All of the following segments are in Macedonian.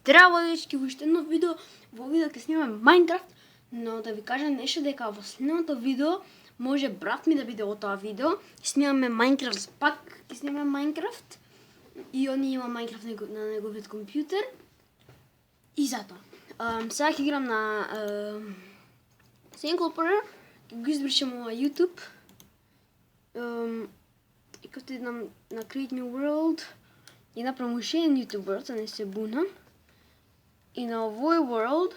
Здраво, дечки, уште едно видео. Во видео ќе снимаме Minecraft, но да ви кажам нешто дека во следното видео може брат ми да биде во тоа видео. Снимаме Minecraft пак, ќе снимаме Minecraft. И он има Minecraft на неговиот компјутер. И затоа. Сега ќе играм на single player, ќе го избришам ова YouTube. И като идам на Create New World и направам уште еден YouTuber, за не се бунам. И на овој world,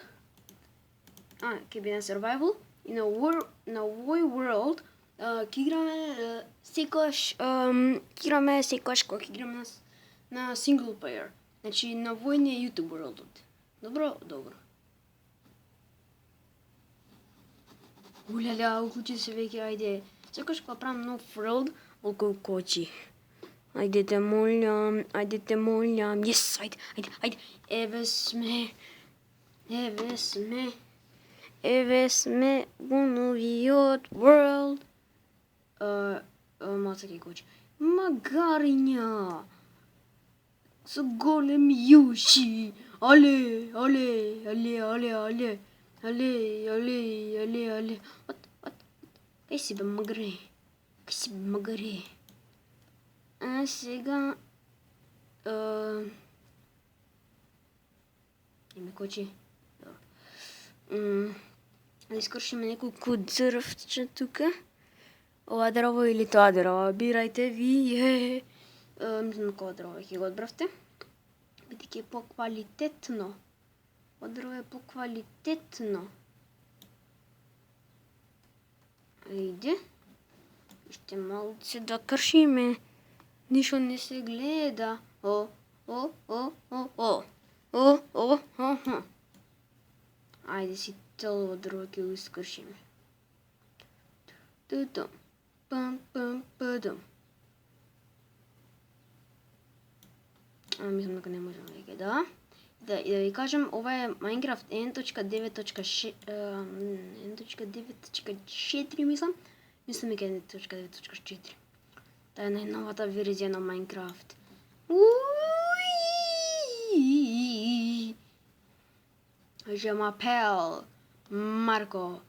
ќе биде на survival, и на овој world ќе играме секогаш, кога ќе играме на single player. Значи на овој YouTube world-от. Добро? Добро. Уляля, уклучи се веќе, ајде. Секогаш кога правам нов world, околу кочи. Ајде те молам, yes, ајде. Еве сме во новиот world. Маца ке кочи. Магариња со големи уши. Але. What? Кај си бе магаре? А сега ме кочи. Да искршиме неколку дрвче тука. Ова дрво или тоа дрво, бирајте вие. Мислам кога дрво ќе го одбравте. Бидејќи е поквалитетно. Ова дрво е поквалитетно. Ајде. Уште малце да кршиме. Ништо не се гледа. Ајде си цело дрво ќе го искршиме. Мислам дека не можам веќе, да. Да ви кажам, ова е Minecraft 1.9.4, мислам. Мислам дека 1.9.4. Таа е најновата верзија на Minecraft. Je m'appelle Marco.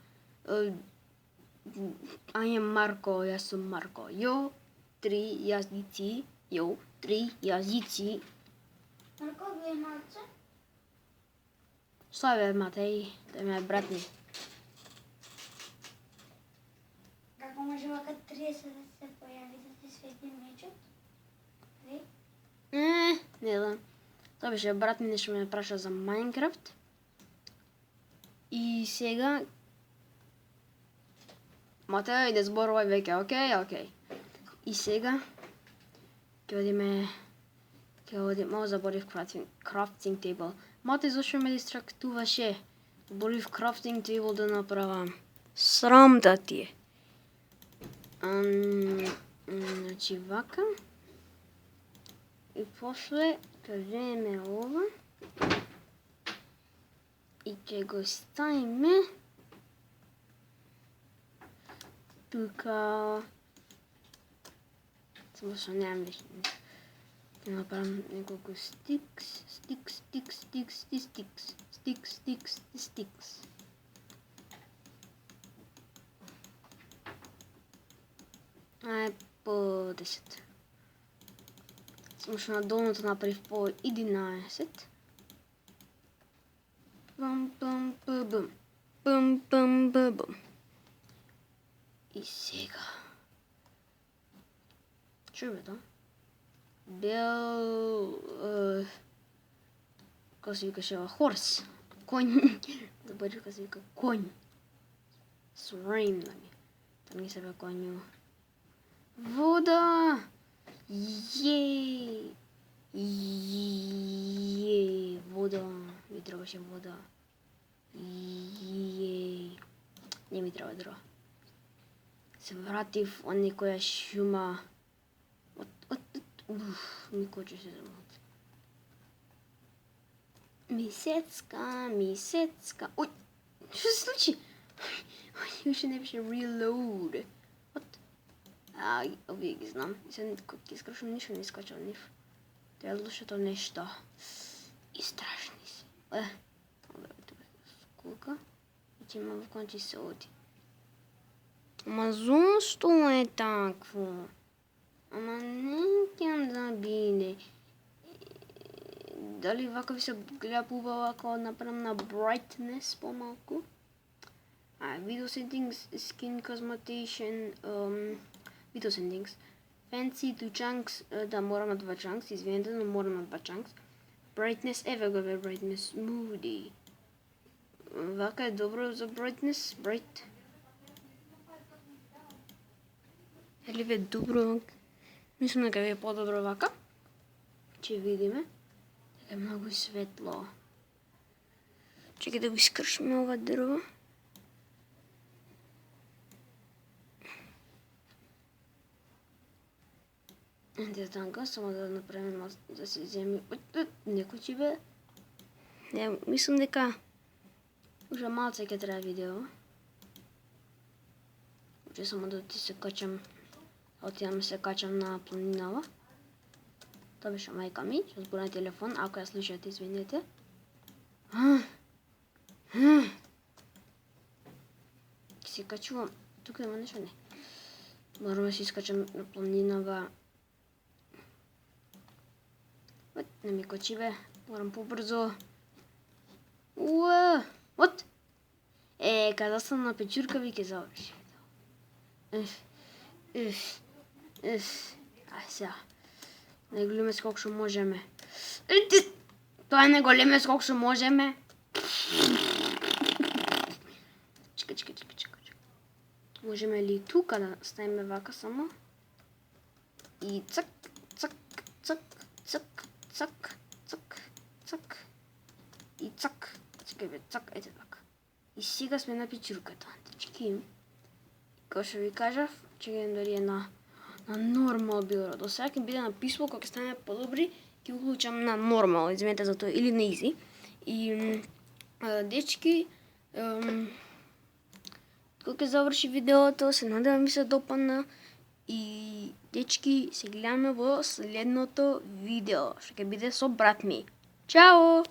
I am Marco, јас сум Марко. Јо, 3 јазици. Марко, вие малце? Што бе, Матеј? Тој ме брат ми. Како може вака 30 да се појави да ти свети мечот? Не знам. Тоа беше брат ми нешто ме праша за Minecraft. И сега Матеј, не зборувај веќе, окей. И сега ќе одиме, заборив crafting table. Матеј, зашто ме дистрактуваше? Заборив crafting table да направам. Срам да ти е. Значи вака. И после ќе земеме ова. И ќе го ставиме тука. Само што немам веќе. Ќе направам неколку стикс. По 10. Само што на долното направив по 11. Бум. И сега. Што бе тоа? Како се викаше ова? Хорс. Конј. Заборив како се вика конј. Swim да ми. Тоа не се бе конју. Вода! Вода. Ми требаше вода. Не ми треба дрво. Се вратив од некоја шума. Ми кочи се замот. Мисецка. Ој, што се случи? Уште не беше reload. Овие ги знам. Се кога ќе искршам ништо не искача од нив. Тоа е лошото нешто. И страшни скока. Ќе има во кончи се оди. Ама зошто е такво? Ама не ќе да биде. Дали вака ви се гледа поубаво ако направам на brightness помалку? Video settings, skin cosmetation, video settings. Fancy to chunks, да морам на 2 chunks, извинете, но морам на 2 chunks. Brightness, еве го бе brightness, moody. Вака е добро за brightness, bright. Или ве добро? Мислам дека е подобро вака. Ќе видиме. Дека е многу светло. Чекај да го искршиме ова дрво. Ете танка, само да направим да се земи. Некој ќе бе. Не, мислам дека уже малце ќе трае видео. Че само да ти се качам. Отидам се качам на планинава. Тоа беше мајка ми, што зборува на телефон, ако ја слушате, извинете. Ќе се качувам. Тука има нешто не. Морам да се искачам на планинава. Не ми качи бе. Морам побрзо. Вот. Када сам на печурка ви ќе заврши. Сега. Најголеме скок што можеме. Тоа е најголеме скок што можеме. Чекај. Можеме ли тука да ставиме вака само? И цак. И цак. Чекај бе, цак, ете така. И сега сме на печурката. Чекај. Како што ви кажав, чекајм дали е на нормал било. До сега ќе биде на писмо, кога ќе стане подобри, ќе уклучам на нормал, извинете за тоа, или на easy. И дечки, кога ќе заврши видеото, се надевам ви се допадна. И дечки, се гледаме во следното видео, што ќе биде со брат ми. Чао!